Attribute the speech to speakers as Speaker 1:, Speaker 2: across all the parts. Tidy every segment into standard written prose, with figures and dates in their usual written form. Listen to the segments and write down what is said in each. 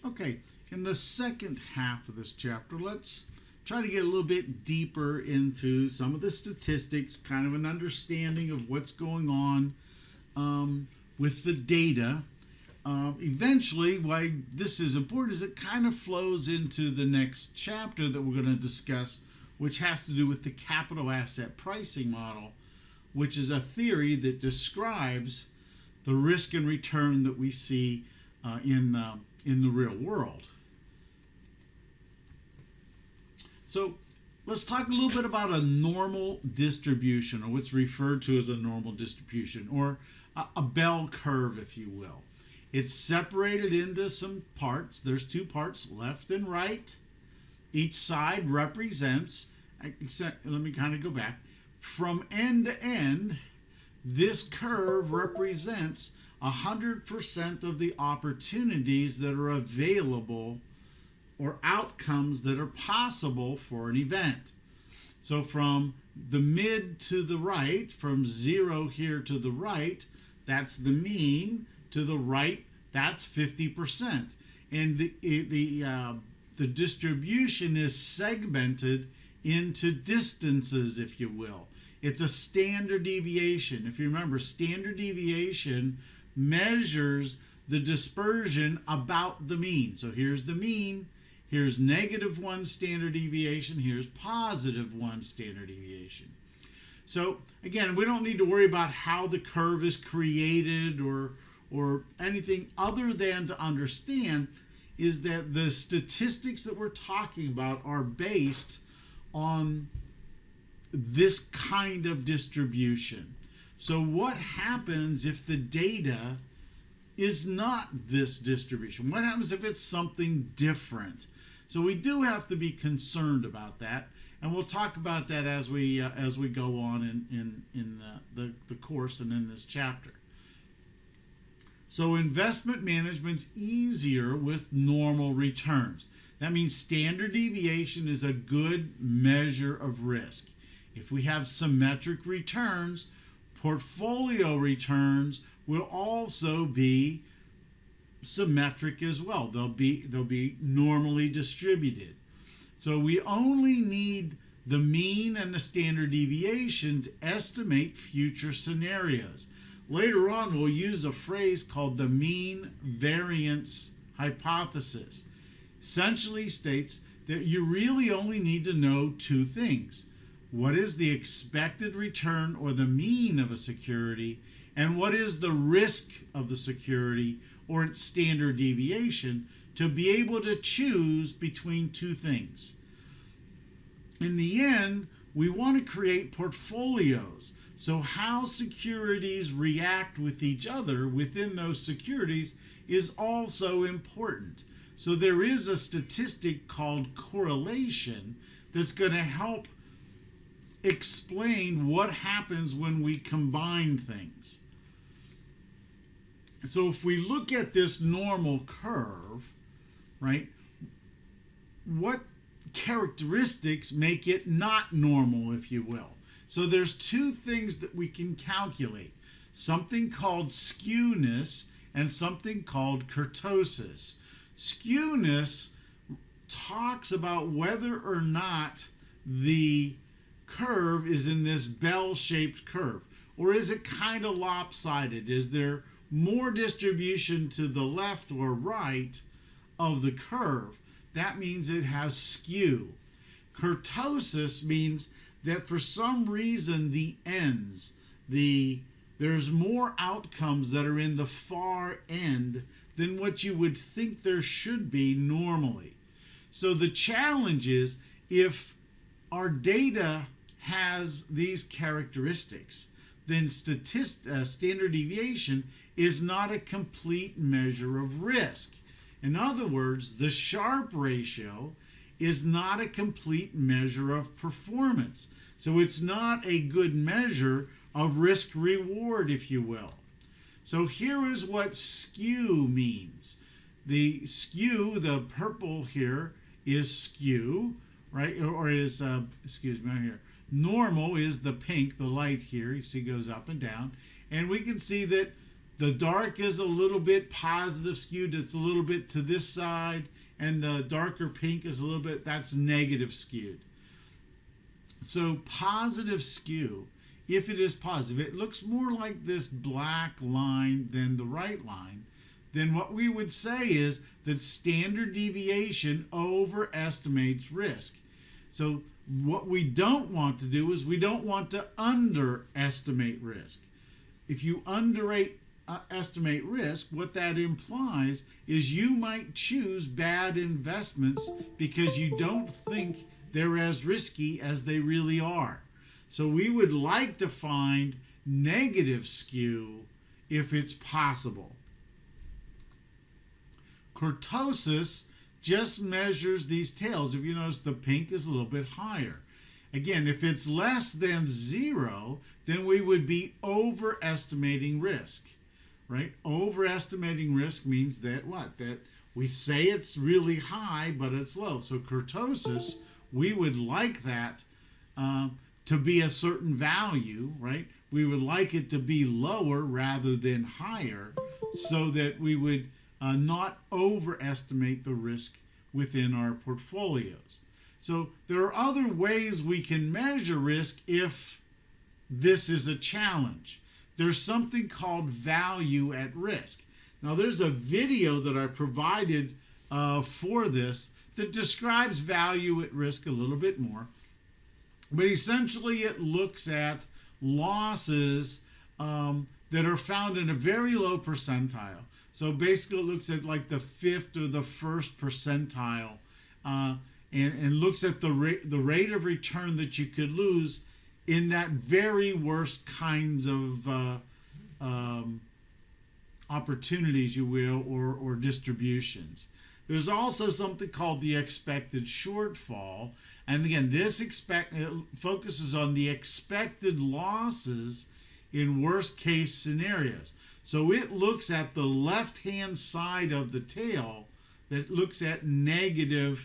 Speaker 1: Okay, in the second half of this chapter, let's try to get a little bit deeper into some of the statistics, kind of an understanding of what's going on with the data. Eventually, why this is important is it kind of flows into the next chapter that we're going to discuss, which has to do with the capital asset pricing model, which is a theory that describes the risk and return that we see in the real world. So let's talk a little bit about a normal distribution, or what's referred to as a normal distribution, or a bell curve, if you will. It's separated into some parts. There's two parts, left and right. Each side represents, let me kind of go back, from end to end, this curve represents 100% of the opportunities that are available or outcomes that are possible for an event. So from the mid to the right, from 0 here to the right, that's the mean. To the right, that's 50%. And the distribution is segmented into distances, if you will. It's a standard deviation. If you remember, standard deviation measures the dispersion about the mean. So here's the mean, here's -1 standard deviation, here's +1 standard deviation. So again, we don't need to worry about how the curve is created or anything other than to understand is that the statistics that we're talking about are based on this kind of distribution. So what happens if the data is not this distribution? What happens if it's something different? So we do have to be concerned about that, and we'll talk about that as we go on in the course and in this chapter. So investment management's easier with normal returns. That means standard deviation is a good measure of risk. If we have symmetric returns, portfolio returns will also be symmetric as well. They'll be normally distributed. So we only need the mean and the standard deviation to estimate future scenarios. Later on, we'll use a phrase called the mean variance hypothesis. Essentially states that you really only need to know two things. What is the expected return or the mean of a security, and what is the risk of the security or its standard deviation, to be able to choose between two things. In the end, we want to create portfolios. So how securities react with each other within those securities is also important. So there is a statistic called correlation that's going to help explain what happens when we combine things. So if we look at this normal curve, right, what characteristics make it not normal, if you will? So there's two things that we can calculate, something called skewness and something called kurtosis. Skewness talks about whether or not the curve is in this bell-shaped curve, or is it kind of lopsided? Is there more distribution to the left or right of the curve? That means it has skew. Kurtosis means that for some reason the ends, there's more outcomes that are in the far end than what you would think there should be normally. So the challenge is, if our data has these characteristics, then standard deviation is not a complete measure of risk. In other words, the Sharpe ratio is not a complete measure of performance. So it's not a good measure of risk reward, if you will. So here is what skew means. The skew, the purple here, is skew, right? Or is, excuse me, right here. Normal is the pink, the light here. You see it goes up and down. And we can see that The dark is a little bit positive skewed. It's a little bit to this side. And the darker pink is a little bit, that's negative skewed. So positive skew, if it is positive, it looks more like this black line than the right line, then what we would say is that standard deviation overestimates risk. So what we don't want to do is we don't want to underestimate risk. If you estimate risk, what that implies is you might choose bad investments because you don't think they're as risky as they really are. So we would like to find negative skew if it's possible. Kurtosis just measures these tails. If you notice, the pink is a little bit higher. Again, if it's less than 0, then we would be overestimating risk, right? Overestimating risk means that what? That we say it's really high, but it's low. So kurtosis, we would like that to be a certain value, right? We would like it to be lower rather than higher so that we would not overestimate the risk within our portfolios. So there are other ways we can measure risk if this is a challenge. There's something called value at risk. Now there's a video that I provided for this that describes value at risk a little bit more. But essentially it looks at losses that are found in a very low percentile. So basically it looks at like the 5th or the 1st percentile and looks at the rate of return that you could lose in that very worst kinds of opportunities, you will, or distributions. There's also something called the expected shortfall. And again, this focuses on the expected losses in worst case scenarios. So it looks at the left-hand side of the tail that looks at negative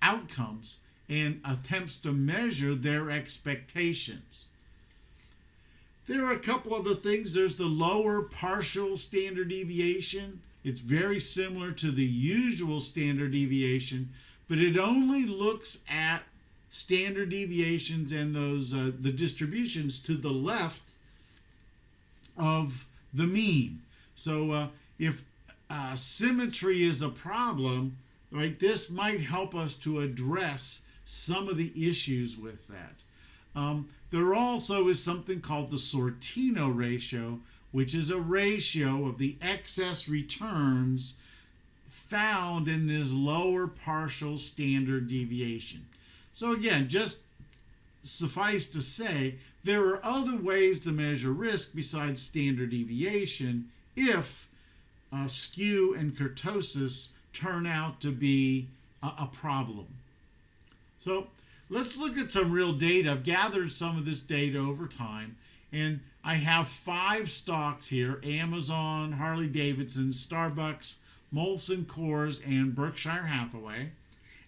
Speaker 1: outcomes and attempts to measure their expectations. There are a couple other things. There's the lower partial standard deviation. It's very similar to the usual standard deviation, but it only looks at standard deviations and those the distributions to the left of the mean. So if symmetry is a problem, right, this might help us to address some of the issues with that. There also is something called the Sortino ratio, which is a ratio of the excess returns found in this lower partial standard deviation. So again, just suffice to say, there are other ways to measure risk besides standard deviation if skew and kurtosis turn out to be a problem. So let's look at some real data. I've gathered some of this data over time, and I have 5 stocks here: Amazon, Harley-Davidson, Starbucks, Molson Coors, and Berkshire Hathaway.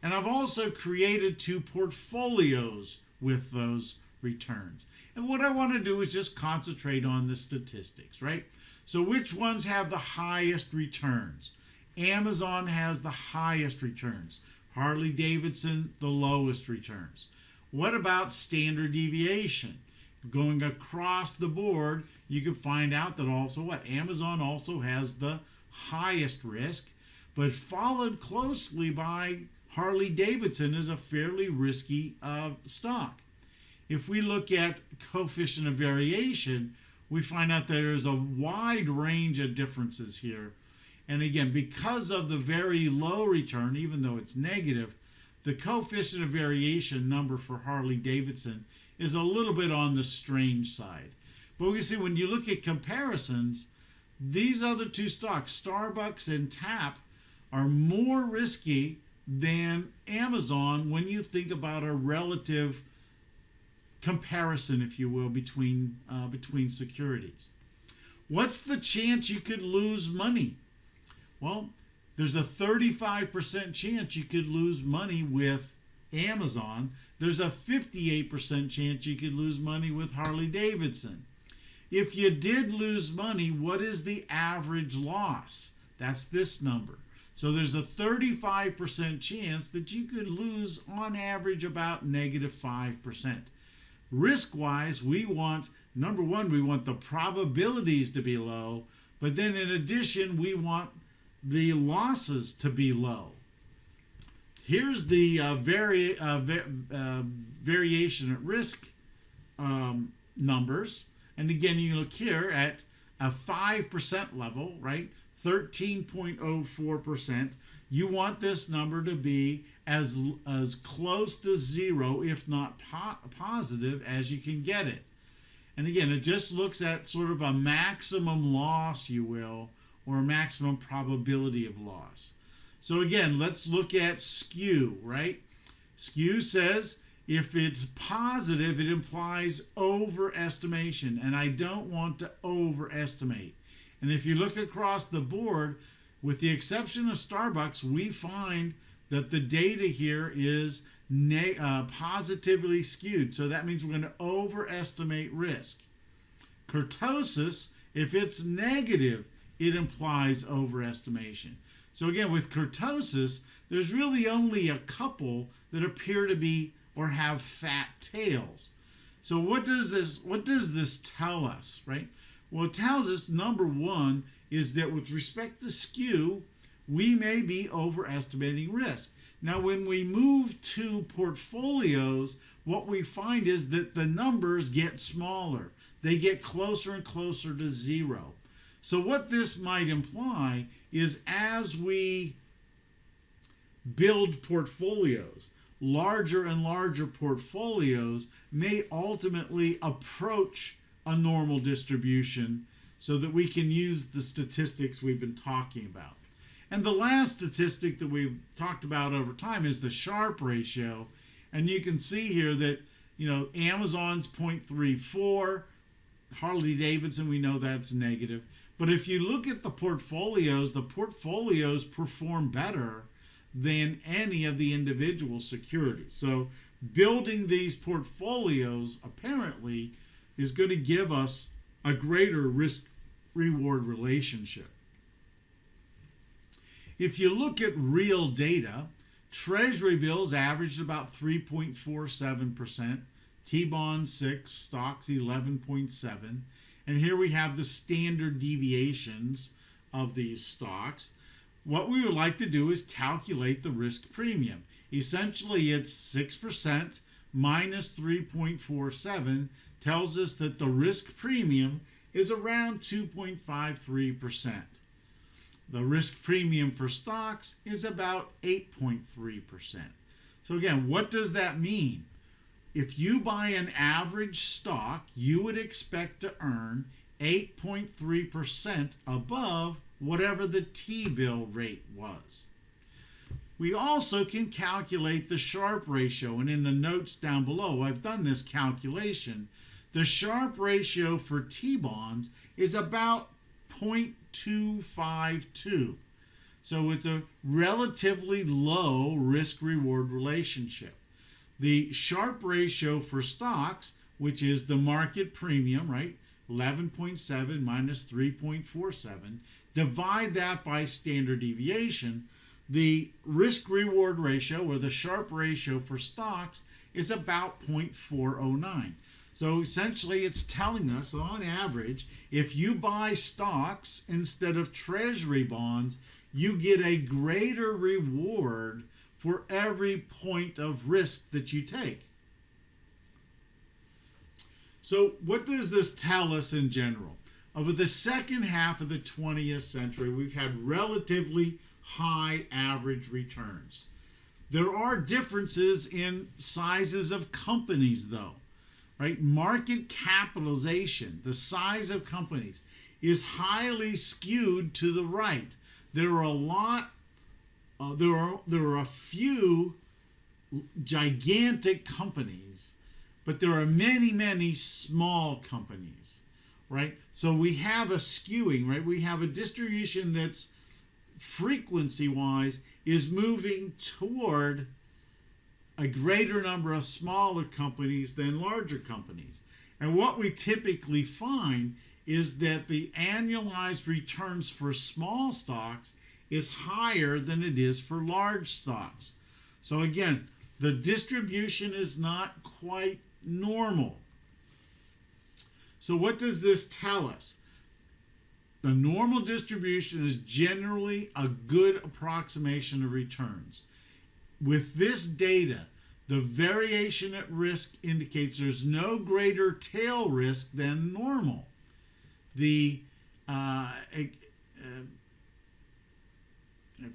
Speaker 1: And I've also created 2 portfolios with those returns. And what I want to do is just concentrate on the statistics, right? So which ones have the highest returns? Amazon has the highest returns. Harley-Davidson, the lowest returns. What about standard deviation? Going across the board, you can find out that also what? Amazon also has the highest risk, but followed closely by Harley-Davidson is a fairly risky stock. If we look at coefficient of variation, we find out that there's a wide range of differences here. And again, because of the very low return, even though it's negative, the coefficient of variation number for Harley-Davidson is a little bit on the strange side. But we can see when you look at comparisons, these other 2 stocks, Starbucks and TAP, are more risky than Amazon when you think about a relative comparison, if you will, between securities. What's the chance you could lose money? Well, there's a 35% chance you could lose money with Amazon. There's a 58% chance you could lose money with Harley-Davidson. if you did lose money, what is the average loss? That's this number. So there's a 35% chance that you could lose on average about -5%. Risk-wise, we want, number one, we want the probabilities to be low, but then in addition, we want the losses to be low. Here's the variation at risk numbers. And again, you look here at a 5% level, right? 13.04%. You want this number to be as close to zero, if not positive, as you can get it. And again, it just looks at sort of a maximum loss, you will, or a maximum probability of loss. So again, let's look at skew, right? Skew says if it's positive, it implies overestimation, and I don't want to overestimate. And if you look across the board, with the exception of Starbucks, we find that the data here is positively skewed. So that means we're going to overestimate risk. Kurtosis, if it's negative, it implies overestimation. So again, with kurtosis, there's really only a couple that appear to be or have fat tails. So what does this tell us, right? Well, it tells us, number one, is that with respect to skew, we may be overestimating risk. Now, when we move to portfolios, what we find is that the numbers get smaller. They get closer and closer to zero. So what this might imply is as we build portfolios, larger and larger portfolios may ultimately approach a normal distribution so that we can use the statistics we've been talking about. And the last statistic that we've talked about over time is the Sharpe ratio. And you can see here that, Amazon's 0.34, Harley Davidson, we know that's negative. But if you look at the portfolios perform better than any of the individual securities. So building these portfolios apparently is going to give us a greater risk-reward relationship. If you look at real data, Treasury bills averaged about 3.47%, T-bonds 6, stocks 11.7, and here we have the standard deviations of these stocks. What we would like to do is calculate the risk premium. Essentially, it's 6% minus 3.47 tells us that the risk premium is around 2.53%. The risk premium for stocks is about 8.3%. So again, what does that mean? If you buy an average stock, you would expect to earn 8.3% above whatever the T-bill rate was. We also can calculate the Sharpe ratio, and in the notes down below, I've done this calculation. The Sharpe ratio for T-bonds is about 0.252. So it's a relatively low risk-reward relationship. The Sharpe ratio for stocks, which is the market premium, right? 11.7 minus 3.47. Divide that by standard deviation. The risk-reward ratio, or the Sharpe ratio for stocks, is about 0.409. So essentially it's telling us, on average, if you buy stocks instead of treasury bonds, you get a greater reward for every point of risk that you take. So what does this tell us in general? Over the second half of the 20th century, we've had relatively high average returns. There are differences in sizes of companies, though, right? Market capitalization, the size of companies, is highly skewed to the right. There are a few gigantic companies, but there are many, many small companies, right? So we have a skewing, right? We have a distribution that's frequency-wise is moving toward a greater number of smaller companies than larger companies. And what we typically find is that the annualized returns for small stocks is higher than it is for large stocks. So again, the distribution is not quite normal. So what does this tell us? The normal distribution is generally a good approximation of returns. With this data, the variation at risk indicates there's no greater tail risk than normal. The I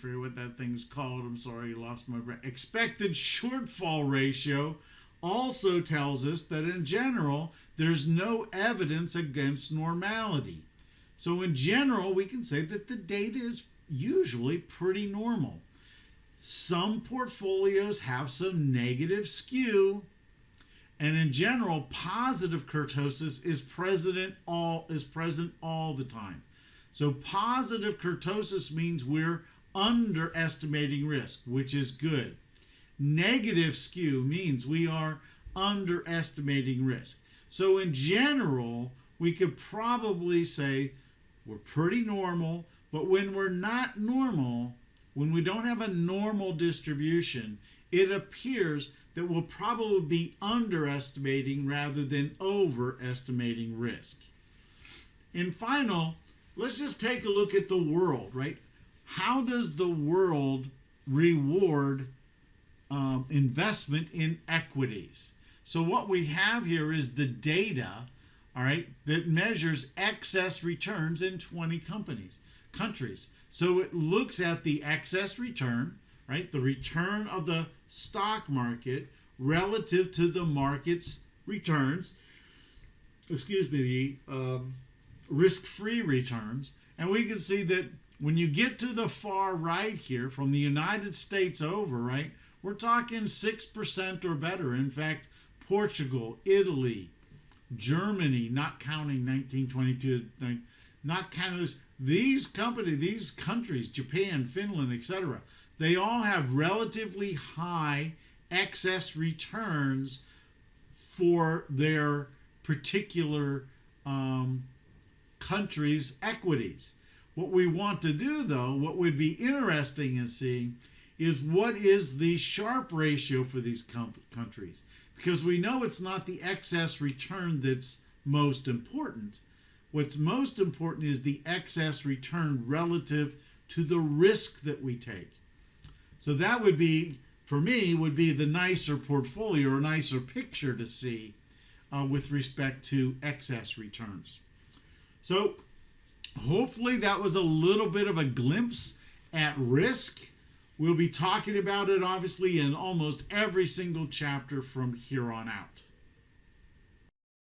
Speaker 1: forget what that thing's called. I'm sorry, I lost my brain. Expected shortfall ratio also tells us that in general, there's no evidence against normality. So in general, we can say that the data is usually pretty normal. Some portfolios have some negative skew, and in general, positive kurtosis is present all the time. So positive kurtosis means we're underestimating risk, which is good. Negative skew means we are underestimating risk. So in general, we could probably say we're pretty normal, but when we're not normal, when we don't have a normal distribution, it appears that we'll probably be underestimating rather than overestimating risk. And final, let's just take a look at the world, right? How does the world reward investment in equities? So what we have here is the data, all right, that measures excess returns in 20 countries. So it looks at the excess return, right, the return of the stock market relative to the market's returns, the risk-free returns. And we can see that when you get to the far right here, from the United States over, right, we're talking 6% or better. In fact, Portugal, Italy, Germany, not counting 1922, not counting these countries, Japan, Finland, etc., they all have relatively high excess returns for their particular country's equities. What we want to do, though, what would be interesting in seeing is what is the Sharpe ratio for these countries. Because we know it's not the excess return that's most important. What's most important is the excess return relative to the risk that we take. So that would be, for me, would be the nicer portfolio or nicer picture to see with respect to excess returns. So hopefully that was a little bit of a glimpse at risk. We'll be talking about it, obviously, in almost every single chapter from here on out.